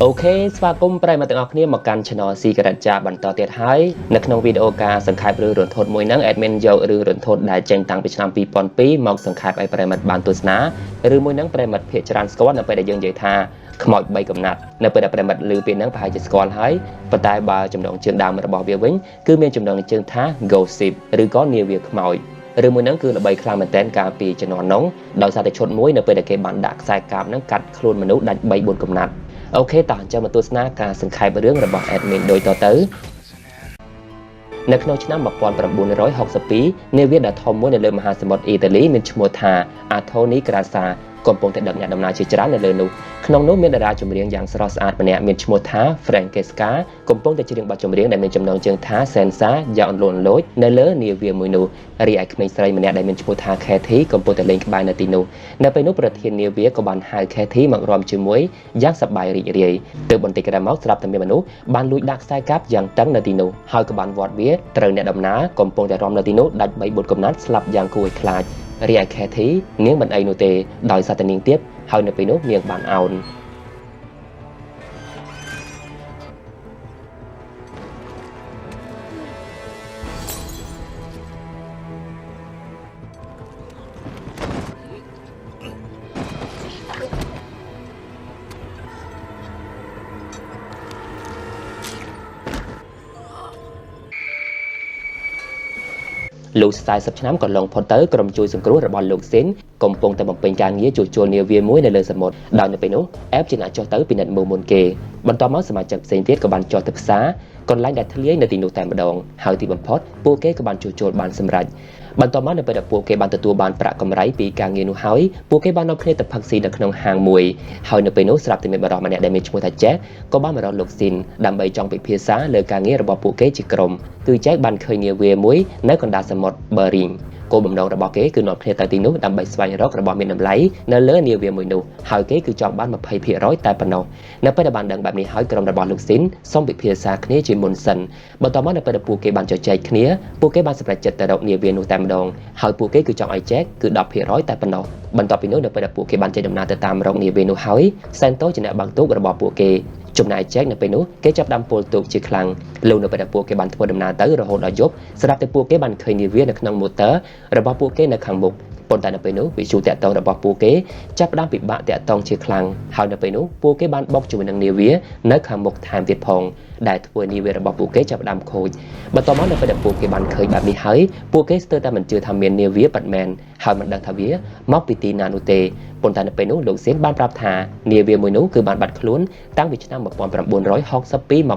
អូខេស្វាគមន៍ប្រិយមិត្តទាំងអស់គ្នាមកកាន់ Channel Secret ចាបន្តទៀតហើយនៅក្នុងវីដេអូការសង្ខេបរឿងរន្ធត់មួយហ្នឹង admin យករឿងរន្ធត់ដែលចេញតាំងពីឆ្នាំ2002មកសង្ខេបឲ្យប្រិយមិត្តបានទស្សនាឬមួយហ្នឹងប្រិយមិត្តភាគច្រើនស្គាល់នៅពេលដែលយើងនិយាយថាខ្មោច3កំណាត់នៅពេលដែលប្រិយមិត្តឮពាក្យហ្នឹងប្រហែលជាស្គាល់ហើយប៉ុន្តែបើចំណងជើងដើមរបស់វាវិញគឺមានចំណងជើងថា Gossip ឬក៏នាវាខ្មោចឬមួយហ្នឹងគឺល្បីខ្លាំងមែនទែនកាលពីជំនាន់នោះដោយសារតែឈុតមួយនៅពេលដែលគេបានដាក់ខ្សែកាបហ្នឹងកាត់ខ្លួនមនុស្សដាច់3 4កំណាត់អូខេតោះអញ្ចឹងមកទស្សនាការសង្ខេបរឿងរបស់ admin ដូចតទៅនៅក្នុងឆ្នាំ1962នាវាដ៏ធំមួយនៅលើមហាសមុទ្រអ៊ីតាលីមានឈ្មោះថា Anthony Grassa កំពុងតែដឹកអ្នកដំណើរជាច្រើននៅលើនោះក្នុងនោះមានតារាចម្រៀងយ៉ាងស្រស់ស្អាតម្នាក់មានឈ្មោះថា Francesca កំពុងតែច្រៀងបទចម្រៀងដែលមានចំណងជើងថា Senza យ៉ាងអន្លន់លូចនៅលើនាវាមួយនោះរីឯក្មេងស្រីម្នាក់ដែលមានឈ្មោះថា Katie កំពុងតែលេងក្បែរនៅទីនោះនៅពេលនោះប្រធាននាវាក៏បានហៅ Katie មករួមជាមួយយ៉ាងសប្បាយរីករាយទើបបន្តិចក្រោយមកស្រាប់តែមានមនុស្សបានលួចដាក់ខ្សែកាបយ៉ាងតឹងនៅទីនោះហើយក៏បានវាត់វាត្រូវអ្នកដំណើរកំពុងតែរំនៅទីនោះដាច់3 4កំណាត់ស្លាប់យ៉ាងគួរឲ្យខ្លាចរីឯ Katie នាងមិនអីនោះទេដោយសារតែនាងទៀតហើយនៅពេលនោះនាងបានអោនលោក40ឆ្នាំក៏ឡងផុតទៅក្រុមជួយសង្គ្រោះរបស់លោកស៊ីនកំពុងតែបំពេញការងារជួសជុលនាវាមួយនៅលើសមុទ្រដោយនៅពេលនោះអេបជាអ្នកចុះទៅពិនិត្យមើលមុនគេបន្ទាប់មកសមាជិកផ្សេងទៀតក៏បានចុះទៅផ្សារកន្លែងដែលធ្លាយនៅទីនោះតែម្ដងហើយទីបំផុតពួកគេក៏បានជួសជុលបានសម្រេចបន្ទាប់មកនៅពេលដែលពួកគេបានទទួលបានប្រាក់កម្រៃពីការងារនោះហើយពួកគេបាននាំគ្នាទៅផឹកស៊ីនៅក្នុងហាងមួយហើយនៅពេលនោះស្រាប់តែមានបរិសម្នាក់ដែលមានឈ្មោះថា Jack ក៏បានមករកលោកស៊ីនដើម្បីចង់ពិភាក្សាលើការងាររបស់ពួកគេជាក្រុមគឺ Jack បានឃើញនាវាមួយនៅកណ្ដាលសមុទ្រ Bering គោលបំណងរបស់គេគឺនាំគ្នាទៅទីនោះដើម្បីស្វែងរករបស់មានតម្លៃនៅលើនាវាមួយនោះហើយគេគឺចង់បាន 20% តែប៉ុណ្ណោះនៅពេលដែលបានដឹងបែបនេះហើយក្រុមរបស់លោកស៊ីនសូមពិភាក្សាគ្នាជាមុនសិនបន្ទាប់មកនៅពេលដែលពួកគេបានជជែកគ្នាពួកគេបានសម្រេចចិត្តទៅរកនាវានោះតែម្ដងហើយពួកគេគឺចង់ឲ្យចែកគឺ 10% តែប៉ុណ្ណោះបន្ទាប់ពីនោះនៅពេលដែលពួកគេបានចេញដំណើរទៅតាមរកនាវានោះហើយសែនតូជាអ្នកបើកទូករបស់ពួកគេចំណែកចែកនៅពេលនោះគេចាប់ដាំពលទូកជាខ្លាំងលោកនៅពេលដែលពួកគេបានធ្វើដំណើរទៅរហូតដល់យប់ស្រាប់តែពួកគេបានឃើញនាវានៅក្នុងម៉ូទ័ររបស់ពួកគេនៅខាងមុខប៉ុន្តែនៅពេលនោះវិទ្យុតាក់ទងរបស់ពួកគេចាប់ផ្ដើមពិបាកតាក់ទងជាខ្លាំងហើយនៅពេលនោះពួកគេបានបុកជាមួយនឹងនាវានៅខាងមុខថែមទៀតផងដែលធ្វើនាវារបស់ពួកគេចាប់ផ្ដើមខូចបន្ទាប់មកនៅពេលដែលពួកគេបានឃើញបែបនេះហើយពួកគេស្ទើរតែមិនជឿថាមាននាវាប៉ាត់មែនហើយមិនដឹងថាវាមកពីទីណានោះទេប៉ុន្តែនៅពេលនោះលោកស៊ិនបានប្រាប់ថានាវាមួយនោះគឺបានបាត់ខ្លួនតាំងពីឆ្នាំ1962មក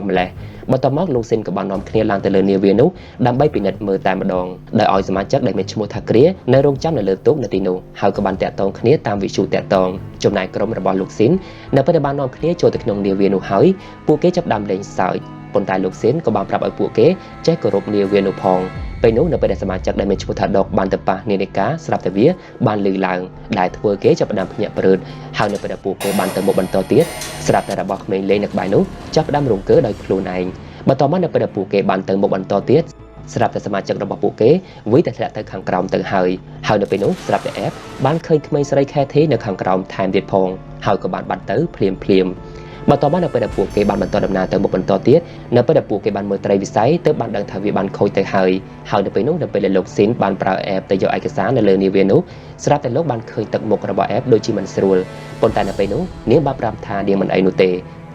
ម្លេះបន្ទាប់មកលោកស៊ិនក៏បាននាំគ្នាឡើងទៅលើនាវានោះដើម្បីពិនិត្យមើលតែម្ដងដោយឲ្យសមាជិកដែលមានឈ្មោះថាគ្រានៅរងចាំនៅលើទូកនៅទីនោះហើយក៏បានតាក់ទងគ្នាតាមវិទ្យុតាក់ទងចំណែកក្រុមរបស់លោកស៊ិននៅពេលដែលបាននាំគ្នាចូលទៅក្នុងនាវានោះហើយពួកគេចាប់ផ្ដើមលេងសើចប៉ុន្តែលោកស៊ិនក៏បានប្រាប់ឲ្យពួកគេចេះគោរពនាវានោះផងពេលនោះនៅពេលដែលសមាជិកដែលមានឈ្មោះថាដុកបានទៅប៉ះនាឡិកាស្រាប់តែវាបានលឺឡើងដែលធ្វើគេចាប់ផ្ដើមភ្ញាក់ព្រឺតហើយនៅពេលដែលពួកគេបានទៅមុខបន្តទៀតស្រាប់តែរបស់ក្មេងលេងនៅក្បែរនោះចាប់ផ្ដើមរង្គើដោយខ្លួនឯងបន្ទាប់មកនៅពេលដែលពួកគេបានទៅមុខបន្តទៀតស្រាប់តែសមាជិករបស់ពួកគេវិយតែធ្លាក់ទៅខាងក្រោមទៅហើយនៅពេលនោះស្រាប់តែអេបបានឃើញក្មេងស្រី Katie នៅខាងក្រោមថែមទៀតផងហើយក៏បានបាត់ទៅភ្លាមបន្ទាប់មកនៅពេលដែលពួកគេបានបន្តដំណើរទៅមុខបន្តទៀតនៅពេលដែលពួកគេបានមើលត្រីវិស័យទើបបានដឹងថាវាបានខូចទៅហើយនៅពេលនោះនៅពេលដែលលោកស៊ីនបានប្រើអេបទៅយកឯកសារនៅលើនាវានោះស្រាប់តែលោកបានឃើញទឹកមុខរបស់អេបដូចជាមិនស្រួលប៉ុន្តែនៅពេលនោះនាងបានប្រាប់ថានាងមិនអីនោះទេ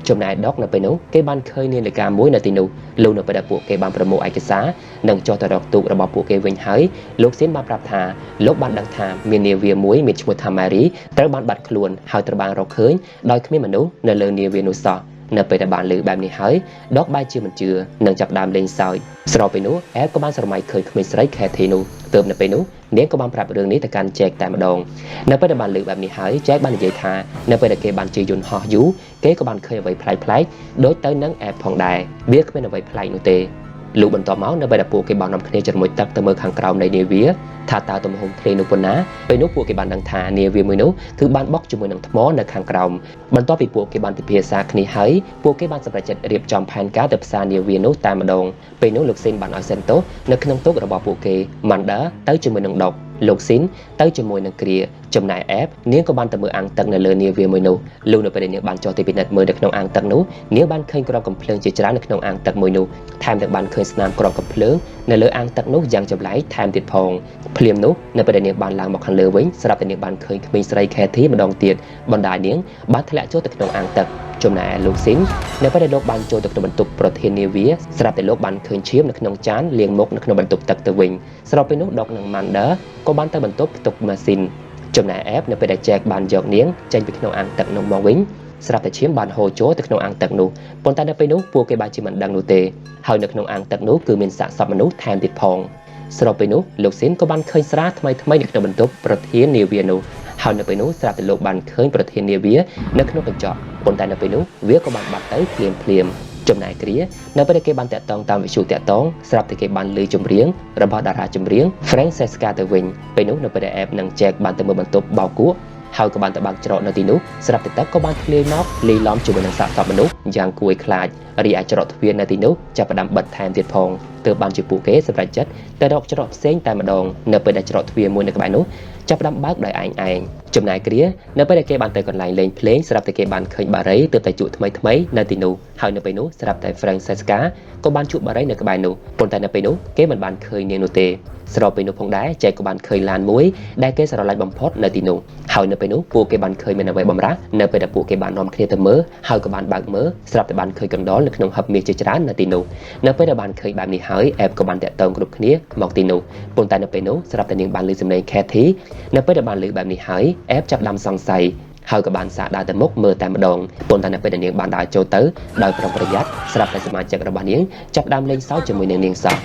ចំណែកដកនៅពេលនោះគេបានឃើញនាឡិកាមួយនៅទីនោះលោកនៅពេលដែលពួកគេបានប្រមូលឯកសារនិងចុះទៅរកទូករបស់ពួកគេវិញហើយលោកស៊ីនបានប្រាប់ថាលោកបានដឹងថាមាននាវាមួយមានឈ្មោះថា Mary ត្រូវបានបាត់ខ្លួនហើយត្រូវបានរកឃើញដោយគ្មានមនុស្សនៅលើនាវានោះសោះនៅពេលដែលបានលើបែបនេះហើយដកបែរជាមិនជឿនិងចាប់ដើមលេងសើចស្របពេលនោះអែបក៏បានស្រមៃឃើញក្មេងស្រី Katie នោះទើបនៅពេលនោះនាងក៏បានប្រាប់រឿងនេះទៅកាន់ Jack តែម្ដងនៅពេលដែលបានលើបែបនេះហើយ Jack បាននិយាយថានៅពេលដែលគេបានជិះយន្តហោះយូរគេក៏បានឃើញអ្វីប្លែកៗដូចទៅនឹងអែបផងដែរវាគ្មានអ្វីប្លែកនោះទេលោកបន្តមកនៅពេលដែលពួកគេបាននាំគ្នាជ្រមុជទឹកទៅមើលខាងក្រោមនៃនាវាថាតើទំហំទ្រេនោះប៉ុណ្ណាពេលនោះពួកគេបានដឹងថានាវាមួយនោះគឺបានបុកជាមួយនឹងថ្មនៅខាងក្រោមបន្ទាប់ពីពួកគេបានពិភាក្សាគ្នាហើយពួកគេបានសម្រេចចិត្តរៀបចំផែនការទៅផ្សារនាវានោះតែម្ដងពេលនោះលោកស៊ីនបានឲ្យសិនតូនៅក្នុងទូករបស់ពួកគេ Manda ទៅជាមួយនឹងដុក លោកស៊ីនទៅជាមួយនឹងគ្រាចំណាយអេបនាងក៏បានទៅមើលអាងទឹកនៅលើនាវាមួយនោះលោកនៅពេលនាងបានចុះទៅពិនិត្យមើលនៅក្នុងអាងទឹកនោះនាងបានឃើញក្របកំភ្លើងជាច្រើននៅក្នុងអាងទឹកមួយនោះថែមទាំងបានឃើញស្នាមក្របកំភ្លើងនៅលើអាងទឹកនោះយ៉ាងចម្លែកថែមទៀតផងភ្លាមនោះនៅពេលនាងបានឡើងមកខាងលើវិញស្រាប់តែនាងបានឃើញក្មេងស្រីខេធីម្ដងទៀតបណ្ដានាងបានធ្លាក់ចូលទៅក្នុងអាងទឹកចំណែកលោកស៊ីននៅពេលដែលលោកបានចូលទៅក្នុងបន្ទប់ប្រធាននាវាស្រាប់តែលោកបានឃើញឈាមនៅក្នុងចានលាងមុខនៅក្នុងបន្ទប់ទឹកទៅវិញស្របពេលនោះដកនិងម៉ាន់ដាក៏បានទៅបន្ទប់ផ្ទុកម៉ាស៊ីនចំណែកអេបនៅពេលដែលចែកបានយកនាងចេញពីក្នុងអាងទឹកនោះមកវិញស្រាប់តែឈាមបានហូរចូលទៅក្នុងអាងទឹកនោះប៉ុន្តែនៅពេលនោះពួកគេបានជាមិនដឹងនោះទេហើយនៅក្នុងអាងទឹកនោះគឺមានសាកសពមនុស្សថែមទៀតផងស្របពេលនោះលោកស៊ីនក៏បានឃើញស្រាថ្មីនៅក្នុងបន្ទប់ប្រធាននាវានោះហើយនៅពេលនោះស្រាប់តែលោកបានឃើញប្រធាននាវានៅក្នុងកញ្ចក់ប៉ុន្តែនៅពេលនោះវាក៏បានបាត់ទៅភ្លាមចំណែកគ្រានៅពេលគេបានតាក់ទងតាមវិទ្យុតាក់ទងស្រាប់តែគេបានលើចម្រៀងរបស់តារាចម្រៀង Francesca ទៅវិញពេលនោះនៅពេលដែលអេបនិង Jack បានទៅមើលបន្ទប់បោកគក់ហើយក៏បានទៅបើកច្រកនៅទីនោះស្រាប់តែទឹកក៏បានធ្លាយមកលាយឡំជាមួយនឹងសាកសពមនុស្សយ៉ាងគួរឲ្យខ្លាចរីឯច្រកទ្វារនៅទីនោះចាប់ផ្ដើមបិទថែមទៀតផងទើបបានជាពួកគេសម្រេចចិត្តទៅរកច្រកផ្សេងតែម្ដងនៅពេលដែលច្រកទ្វារមួយនៅក្បែរនោះចាប់ផ្ដើមបើកដោយឯងចំណែកគ្រានៅពេលដែលគេបានទៅកន្លែងលេងភ្លេងស្រាប់តែគេបានឃើញបារីទើបតែជួបថ្មីនៅទីនោះហើយនៅពេលនោះស្រាប់តែ Francesca ក៏បានជួបបារីនៅក្បែរនោះប៉ុន្តែនៅពេលនោះគេមិនបានឃើញនាងនោះទេស្របពេលនោះផងដែរចែកក៏បានឃើញឡានមួយដែលគេស្រឡាញ់បំផុតនៅទីនោះហើយនៅពេលនោះពួកគេបានឃើញមានអ្វីបំរាស់នៅពេលដែលពួកគេបាននាំគ្នាទៅមើលហើយក៏បានបើកមើលស្រាប់តែបានឃើញកណ្ដុរនៅក្នុងហឹបមាសជាច្រើននៅទីនោះនៅពេលដែលបានឃើញបែបនេះហើយអេបក៏បានតាក់ទងគ្រប់គ្នាមកទីនោះប៉ុន្តែនៅពេលនោះស្រាប់តែនាងបានឮសំឡេង Katy នៅពេលដែលបានឮបែបនេះហើយអេបចាប់ផ្ដើមសង្ស័យហើយក៏បានសាកដើរទៅមុខមើលតែម្ដងប៉ុន្តែនៅពេលដែលនាងបានដើរចូលទៅដោយប្រុងប្រយ័ត្នស្រាប់តែសមាជិករបស់នាងចាប់ផ្ដើមលេងសើចជាមួយនឹងនាងសោះ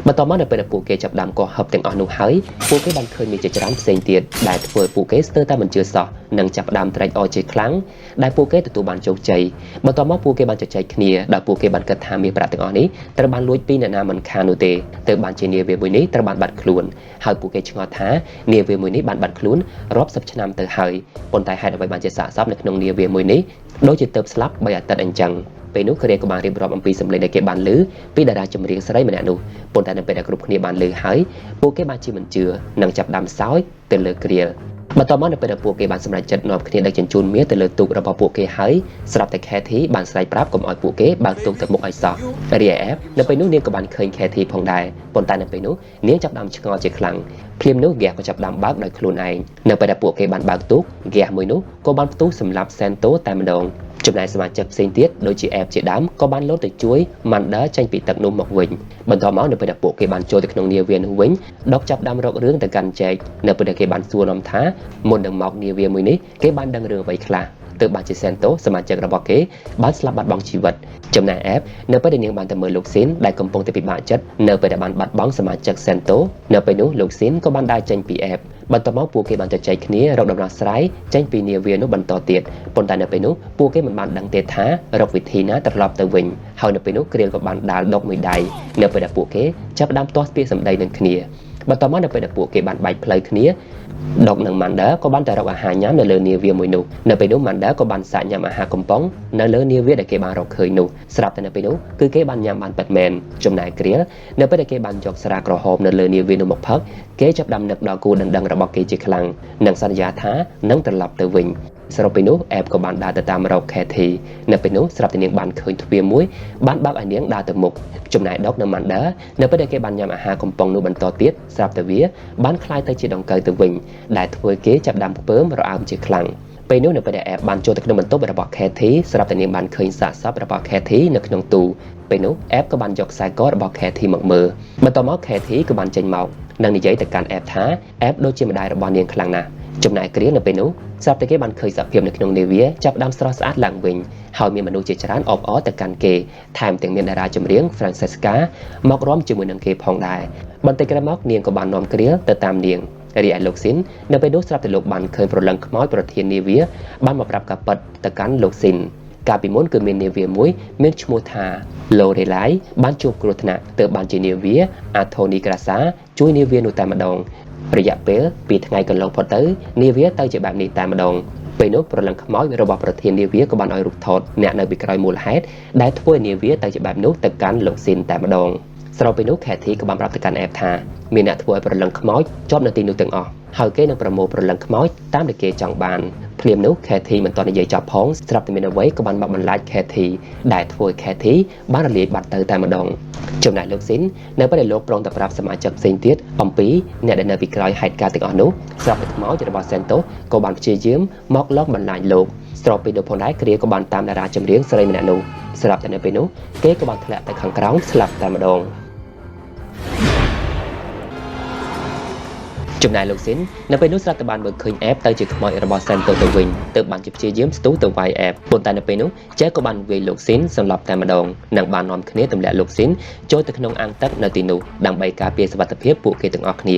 បន្ទាប់មកនៅពេលដែលពួកគេចាប់ផ្ដើមកោះហឹបទាំងអស់នោះហើយពួកគេបានឃើញមានជាច្រើនផ្សេងទៀតដែលធ្វើឲ្យពួកគេស្ទើរតែមិនជឿសោះនិងចាប់ផ្ដើមត្រេកអរជាខ្លាំងដែលពួកគេទទួលបានជោគជ័យបន្ទាប់មកពួកគេបានជជែកគ្នាដែលពួកគេបានគិតថាមាសប្រាក់ទាំងអស់នេះត្រូវបានលួចពីអ្នកណាមិនខាននោះទេទើបបានជានាវាមួយនេះត្រូវបានបាត់ខ្លួនហើយពួកគេឆ្ងល់ថានាវាមួយនេះបានបាត់ខ្លួនរាប់សិបឆ្នាំទៅហើយប៉ុន្តែហេតុអ្វីបានជាសាកសពនៅក្នុងនាវាមួយនេះដូចជាទៅស្លាប់3អាទិត្យអញ្ចឹងពេលនោះគ្រាក៏បានរៀបរាប់អំពីសម្លេងដែលគេបានឮពីតារាចម្រៀងស្រីម្នាក់នោះប៉ុន្តែនៅពេលដែលគ្រប់គ្នាបានឮហើយពួកគេបានជាមិនជឿនិងចាប់ដាំសោយទៅលើគ្រាបន្ទាប់មកនៅពេលដែលពួកគេបានសម្រេចចិត្តនាំគ្នាដឹកជញ្ជូនមាសទៅលើទូករបស់ពួកគេហើយស្រាប់តែ Katy បានស្រែកប្រាប់កុំឲ្យពួកគេបើកទូកទៅមុខឲ្យសោះរីឯ App នៅពេលនោះនាងក៏បានឃើញ Katy ផងដែរប៉ុន្តែនៅពេលនោះនាងចាប់ដាំឆ្ងល់ជាខ្លាំងភ្លាមនោះហ្គាសក៏ចាប់ដាំបើកដោយខ្លួនឯងនៅពេលដែលពួកគេបានបើកទូកហ្គាសមួយនោះក៏បានផ្ទុះសម្លាប់ Santo តែម្ដងចំណែកសមាជិកផ្សេងទៀតដូចជា App ជាដើមក៏បានលោតទៅជួយ Manda ចេញពីទឹកនោះមកវិញបន្ទាប់មកនៅពេលដែលពួកគេបានចូលទៅក្នុងនាវានោះវិញដកចាប់ដាំរករឿងទៅកាន់ Jack នៅពេលដែលគេបានសួរនាំថាមុននឹងមកនាវាមួយនេះគេបានដឹងរឿងអ្វីខ្លះទើបបានជា Santo សមាជិករបស់គេបានស្លាប់បាត់បង់ជីវិតចំណែក App នៅពេលដែលនាងបានទៅមើលលោកស៊ីនដែលកំពុងតែពិបាកចិត្តនៅពេលដែលបានបាត់បង់សមាជិក Santo នៅពេលនោះលោកស៊ីនក៏បានដើរចេញពី App បន្ទាប់មកពួកគេបានជជែកគ្នារកដំណោះស្រាយចេញពីនាវានោះបន្តទៀតប៉ុន្តែនៅពេលនោះពួកគេមិនបានដឹងទេថារកវិធីណាត្រឡប់ទៅវិញហើយនៅពេលនោះគ្រាលក៏បានដាល់ដុកមួយដៃនៅពេលដែលពួកគេចាប់ផ្ដើមទាស់ពាក្យសម្ដីនឹងគ្នាបន្ទាប់មកនៅពេលដែលពួកគេបានបែកផ្លូវគ្នាដុកនិង Manda ក៏បានទៅរកអាហារញ៉ាំនៅលើនាវាមួយនោះនៅពេលនោះ Manda ក៏បានសាកញ៉ាំអាហារកំប៉ុងនៅលើនាវាដែលគេបានរកឃើញនោះស្រាប់តែនៅពេលនោះគឺគេបានញ៉ាំបានពិតមែនចំណែកគ្រាលនៅពេលដែលគេបានយកស្រាក្រហមនៅលើនាវានោះមកផឹកគេចាប់ដាំនឹកដល់គូដណ្ដឹងរបស់គេជាខ្លាំងនិងសន្យាថានឹងត្រឡប់ទៅវិញស្របពេលនោះ App ក៏បានដើរទៅតាមរក Katy នៅពេលនោះស្រាប់តែនាងបានឃើញទ្វារមួយបានបើកឲ្យនាងដើរទៅមុខចំណែកដុកនិង Manda នៅពេលដែលគេបានញ៉ាំអាហារកំប៉ុងនោះបន្តទៀតស្រាប់តែវាបានคล้ายទៅជាដង្កូវទៅវិញដែលធ្វើគេចាប់ដាំខ្ពើមរអើមជាខ្លាំងពេលនោះនៅពេលដែល App បានចូលទៅក្នុងបន្ទប់របស់ Katy ស្រាប់តែនាងបានឃើញសាកសពរបស់ Katy នៅក្នុងទូពេលនោះ App ក៏បានយកខ្សែករបស់ Katy មកមើលបន្ទាប់មក Katy ក៏បានចេញមកនិងនិយាយទៅកាន់ App ថា App ដូចជាម្ដាយរបស់នាងខ្លាំងណាស់ចំណែកគ្រានៅពេលនោះស្រាប់តែគេបានឃើញសភាពនៅក្នុងនាវាចាប់ផ្ដើមស្រស់ស្អាតឡើងវិញហើយមានមនុស្សជាច្រើនអបអរទៅកាន់គេថែមទាំងមានតារាចម្រៀង Francesca មករាំជាមួយនឹងគេផងដែរបន្តិចក្រោយមកនាងក៏បាននាំគ្រាទៅតាមនាងរីឯលោកស៊ីននៅពេលនោះស្រាប់តែលោកបានឃើញប្រលឹងខ្មោចប្រធាននាវាបានមកប្រាប់ការពិតទៅកាន់លោកស៊ីនកាលពីមុនគឺមាននាវាមួយមានឈ្មោះថា Lorelai បានជួបគ្រោះថ្នាក់ទើបបានជានាវា Anthony Grassa ជួយនាវានោះតែម្ដងរយៈពេល2ថ្ងៃកន្លងផុតទៅនាវាទៅជាបែបនេះតែម្ដងពេលនោះប្រលឹងខ្មោចរបស់ប្រធាននាវាក៏បានឲ្យរូបថតអ្នកនៅពីក្រោយមូលហេតុដែលធ្វើឲ្យនាវាទៅជាបែបនោះទៅកាន់លោកស៊ីនតែម្ដង ស្របពេលនោះ Kathy ក៏បានប្រាប់ទៅកាន់ F ថាមានអ្នកធ្វើឲ្យប្រលឹងខ្មោចជាប់នៅទីនោះទាំងអស់ហើយគេនឹងប្រមូលប្រលឹងខ្មោចតាមដែលគេចង់បានភ្លាមនោះ Kathy មិនទាន់និយាយចប់ផងស្រាប់តែមានអ្វីក៏បានមកបន្លាច Kathy ដែលធ្វើឲ្យ Kathy បានរលាយបាត់ទៅតែម្ដងចំណែកលោកស៊ីននៅពេលដែលលោកប្រងទៅប្រាប់សមាជិកផ្សេងទៀតអំពីអ្នកដែលនៅពីក្រោយហេតុការណ៍ទាំងអស់នោះស្រាប់តែខ្មោចរបស់ Santos ក៏បានព្យាយាមមកលងបន្លាចលោកស្របពេលនោះផងដែរគ្រាក៏បានតាមតារាចម្រៀងស្រីម្នាក់នោះស្រាប់តែនៅពេលនោះគេក៏បានធ្លាក់ទៅខាងក្រោមស្លាប់តែម្ដងចំណែកលោកស៊ីននៅពេលនោះស្រាប់តែបានមើលឃើញអេបទៅជាខ្មោចរបស់ Santos ទៅវិញទើបបានជាព្យាយាមស្ទុះទៅវាយអេបប៉ុន្តែនៅពេលនោះចែកក៏បានវាយលោកស៊ីនសម្លាប់តែម្ដងនិងបាននាំគ្នាទម្លាក់លោកស៊ីនចូលទៅក្នុងអាងទឹកនៅទីនោះដើម្បីការពារសុវត្ថិភាពពួកគេទាំងអស់គ្នា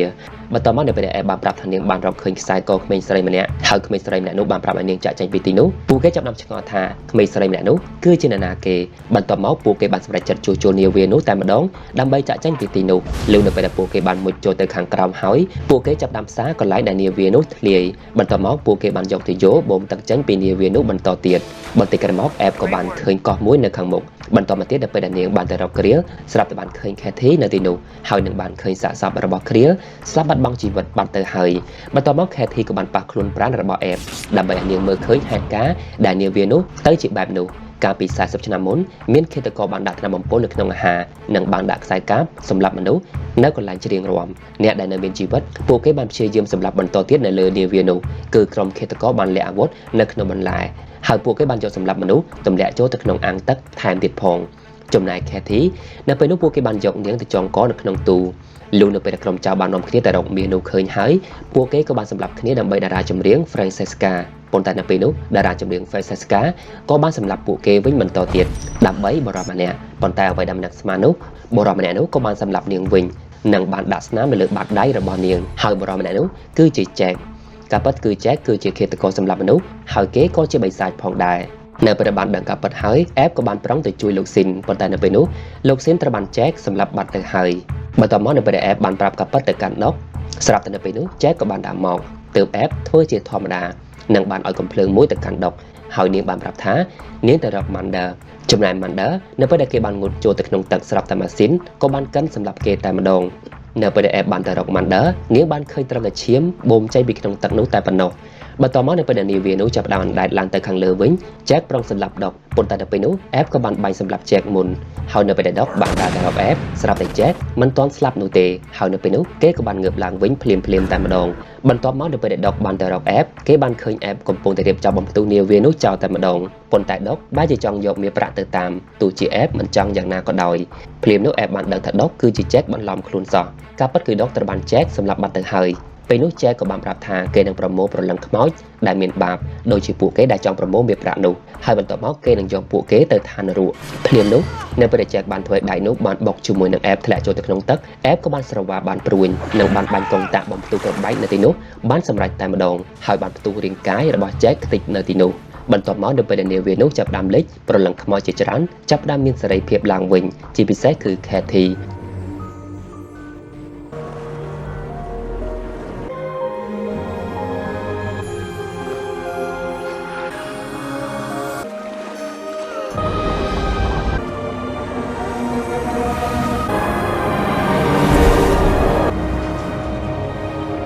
បន្ទាប់មកនៅពេលដែលអេបបានប្រាប់ថានាងបានរកឃើញខ្សែកក្មេងស្រីម្នាក់ហើយក្មេងស្រីម្នាក់នោះបានប្រាប់ឲ្យនាងចាក់ចែងពីទីនោះពួកគេចាប់ផ្ដើមឆ្ងល់ថាក្មេងស្រីម្នាក់នោះគឺជានរណាគេបន្ទាប់មកពួកគេបានសម្រេចចិត្តជួសជុលនាវានោះតែម្ដងដើម្បីចាក់ចែងពីទីនោះលុះនៅពេលដែលពួកគេបានមុជចូលទៅខាងក្រោមហើយពួកគេចាប់ផ្ដើមផ្សារកន្លែងដែលនាវានោះធ្លាយបន្ទាប់មកពួកគេបានយកទៅយោបូមទឹកចេញពីនាវានោះបន្តទៀតបន្តិចក្រោយមកអេបក៏បានឃើញកោះមួយនៅខាងមុខបន្តមកទៀតដល់ពេលដែលនាងបានទៅរកគ្រាលស្រាប់តែបានឃើញ Kathy នៅទីនោះហើយនឹងបានឃើញសាកសពរបស់គ្រាលស្លាប់បាត់បង់ជីវិតបាត់ទៅហើយបន្ទាប់មក Kathy ក៏បានប៉ះខ្លួនប្រាណរបស់អេបដើម្បីឲ្យនាងមើលឃើញហេតុការណ៍ដែលនាវានោះទៅជាបែបនោះកាលពី40ឆ្នាំមុនមានឃាតករបានដាក់ថ្នាំបំពុលនៅក្នុងអាហារនិងបានដាក់ខ្សែកាបសម្រាប់មនុស្សនៅកន្លែងច្រៀងរាំអ្នកដែលនៅមានជីវិតពួកគេបានព្យាយាមសម្លាប់បន្តទៀតនៅលើនាវានោះគឺក្រុមឃាតករបានលាក់អាវុធនៅក្នុងបន្លែហើយពួកគេបានយកសម្លាប់មនុស្សទម្លាក់ចូលទៅក្នុងអាងទឹកថែមទៀតផងចំណែក Kathy នៅពេលនោះពួកគេបានយកនាងទៅចងកនៅក្នុងទូលុះនៅពេលក្រុមចៅបាននាំគ្នាទៅរកមាសនោះឃើញហើយពួកគេក៏បានសម្លាប់គ្នាដើម្បីតារាចម្រៀង Francesca ប៉ុន្តែនៅពេលនោះតារាចម្រៀង Francesca ក៏បានសម្លាប់ពួកគេវិញបន្តទៀតដើម្បីបរិបម្នាក់ប៉ុន្តែអ្វីដែលម្នាក់ស្មាននោះបរិបម្នាក់នោះក៏បានសម្លាប់នាងវិញនិងបានដាក់ស្នាមនៅលើបាតដៃរបស់នាងហើយបរិបម្នាក់នោះគឺជា Jack ការពិតគឺ Jack គឺជាឃាតករសម្លាប់មនុស្សហើយគេក៏ជាបិសាចផងដែរនៅពេលបានដឹងការពិតហើយអេបក៏បានប្រឹងទៅជួយលោកស៊ីនប៉ុន្តែនៅពេលនោះលោកស៊ីនត្រូវបាន Jack សម្លាប់បាត់ទៅហើយបន្ទាប់មកនៅពេលអេបបានប្រាប់ការពិតទៅកាន់ដុកស្រាប់តែនៅពេលនោះ Jack ក៏បានដាក់មកទើបអេបធ្វើជាធម្មតានិងបានឲ្យកំភ្លើងមួយទៅកាន់ដុកហើយនាងបានប្រាប់ថានាងទៅរក Mander ចំណែក Mander នៅពេលដែលគេបានងូតចូលទៅក្នុងទឹកស្រាប់តែម៉ាស៊ីនក៏បានកិនសម្លាប់គេតែម្ដងនៅពេលដែលអេបបានទៅរក Mander នាងបានឃើញត្រឹមតែឈាមបូមចេញពីក្នុងទឹកនោះតែប៉ុណ្ណោះបន្ទាប់មកនៅពេលដែលនាវានោះចាប់ផ្ដើមអណ្ដែតឡើងទៅខាងលើវិញ Jack ប្រុងសម្លាប់ដុកប៉ុន្តែនៅពេលនោះអេបក៏បានបាញ់សម្លាប់ Jack មុនហើយនៅពេលដែលដុកបានដើរទៅរកអេបស្រាប់តែ Jack មិនទាន់ស្លាប់នោះទេហើយនៅពេលនោះគេក៏បានងើបឡើងវិញភ្លាមតែម្ដងបន្ទាប់មកនៅពេលដែលដុកបានទៅរកអេបគេបានឃើញអេបកំពុងតែរៀបចំបំផ្ទុះនាវានោះចោលតែម្ដងប៉ុន្តែដុកបែរជាចង់យកមាសប្រាក់ទៅតាមទោះជាអេបមិនចង់យ៉ាងណាក៏ដោយភ្លាមនោះអេបបានដឹងថាដុកគឺជា Jack បន្លំខ្លួនសោះការពិតគឺដុកត្រូវបាន Jack សម្លាប់បាត់ទៅហើយពេលនោះ Jack ក៏បានប្រាប់ថាគេនឹងប្រមូលប្រលឹងខ្មោចដែលមានបាបដូចជាពួកគេដែលចង់ប្រមូលមាសប្រាក់នោះហើយបន្ទាប់មកគេនឹងយកពួកគេទៅឋាននរកភ្លាមនោះនៅពេលដែល Jack បានធ្វើឲ្យដៃនោះបានបុកជាមួយនឹង Abe ធ្លាក់ចូលទៅក្នុងទឹក Abe ក៏បានស្រវាបានព្រួញនិងបានបាញ់កងតាក់បំផ្ទុះក្បែកនៅទីនោះបានសម្រេចតែម្ដងហើយបានផ្ទុះរាងកាយរបស់ Jack ខ្ទេចនៅទីនោះបន្ទាប់មកនៅពេលដែលនាវានោះចាប់ផ្ដើមលិចប្រលឹងខ្មោចជាច្រើនចាប់ផ្ដើមមានសេរីភាពឡើងវិញជាពិសេសគឺ Kathy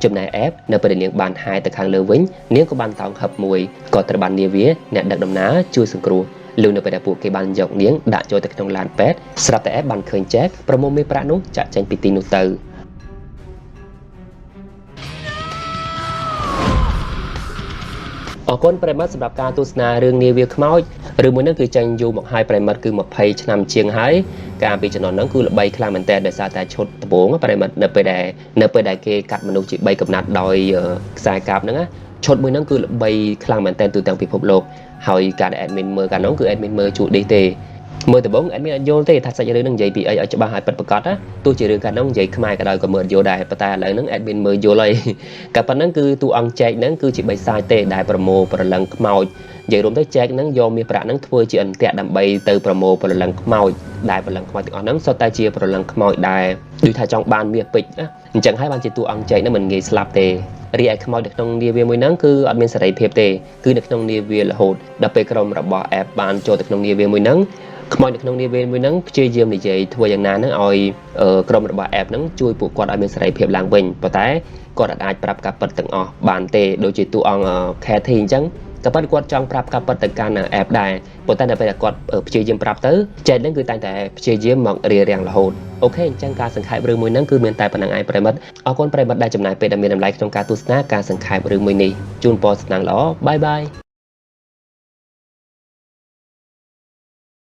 ចំណែកអេបនៅពេលនាងបានហាយទៅខាងលើវិញនាងក៏បានតោងហឹបមួយក៏ត្រូវបាននាវាអ្នកដឹកដំណើរជួយសង្គ្រោះលុះនៅពេលដែលពួកគេបានយកនាងដាក់ចូលទៅក្នុងឡានពេទ្យស្រាប់តែអេបបានឃើញ Jack ប្រមូលមាសប្រាក់នោះចាក់ចេញពីទីនោះទៅអរគុណប្រិមត្តសម្រាប់ការទស្សនារឿងនាវាខ្មោចរឿងមួយនេះគឺចេញយូរមកហើយប្រិមត្តគឺ20ឆ្នាំជាងហើយកាលពីជំនាន់ហ្នឹងគឺល្បីខ្លាំងមែនតើដោយសារតែឈុតដំបូងប្រិមត្តនៅពេលដែលគេកាត់មនុស្សជា3កំណាត់ដោយខ្សែកាបហ្នឹងណាឈុតមួយហ្នឹងគឺល្បីខ្លាំងមែនតើទូទាំងពិភពលោកហើយការដែល admin មើលកាលនោះគឺ admin មើលជួឌីទេមើលដំបូង admin អត់យល់ទេថាសាច់រឿងហ្នឹងនិយាយពីអីឲ្យច្បាស់ឲ្យពិតប្រាកដណាទោះជារឿងកាលនោះនិយាយខ្មែរក៏ដោយក៏មើលយល់ដែរប៉ុន្តែឥឡូវហ្នឹង admin មើលយល់ហើយកាលប៉ុណ្ណឹងគឺតួអង្គចែកហ្នឹងគឺជាបិសាចទេដែលប្រមូលប្រលឹងខ្មោចនិយាយរួមទៅចែកហ្នឹងយកមាសប្រាក់ហ្នឹងធ្វើជាអន្ទាក់ដើម្បីទៅប្រមូលប្រលឹងខ្មោចដែលប្រលឹងខ្មោចទាំងអស់ហ្នឹងសុទ្ធតែជាប្រលឹងខ្មោចដែលដូចថាចង់បានមាសពេជ្រណាអញ្ចឹងហើយបានជាតួអង្គចែកហ្នឹងមិនងាយស្លាប់ទេរីឯខ្មោចនៅក្នុងនាវាមួយហ្នឹងគឺអត់មានសេរីភាពទេគឺនៅក្នុងនាវារហូតដល់ពេលក្រុមរបស់ App បានចូលទៅក្នុងនាវាមួយហ្នឹង ខ្មោចនៅក្នុងនាវាមួយហ្នឹងព្យាយាមនិយាយធ្វើយ៉ាងណាហ្នឹងឲ្យក្រុមរបស់ app ហ្នឹងជួយពួកគាត់ឲ្យមានសេរីភាពឡើងវិញប៉ុន្តែគាត់អាចប្រាប់ការពិតទាំងអស់បានទេដូចជាតួអង្គ Cathy អញ្ចឹងក៏ប៉ុន្តែគាត់ចង់ប្រាប់ការពិតទៅកាន់ app ដែរប៉ុន្តែដល់ពេលគាត់ព្យាយាមប្រាប់ទៅចេះហ្នឹងគឺតែងតែព្យាយាមមករារាំងរហូតអូខេអញ្ចឹងការសង្ខេបរឿងមួយហ្នឹងគឺមានតែប៉ុណ្្នឹងឯងប្រិមិត្តអរគុណប្រិមិត្តដែលចំណាយពេលដែលមានតម្លៃក្នុងការទស្សនាការសង្ខេបរឿងមួយនេះជូនពរសំណាងល្អបាយបាយ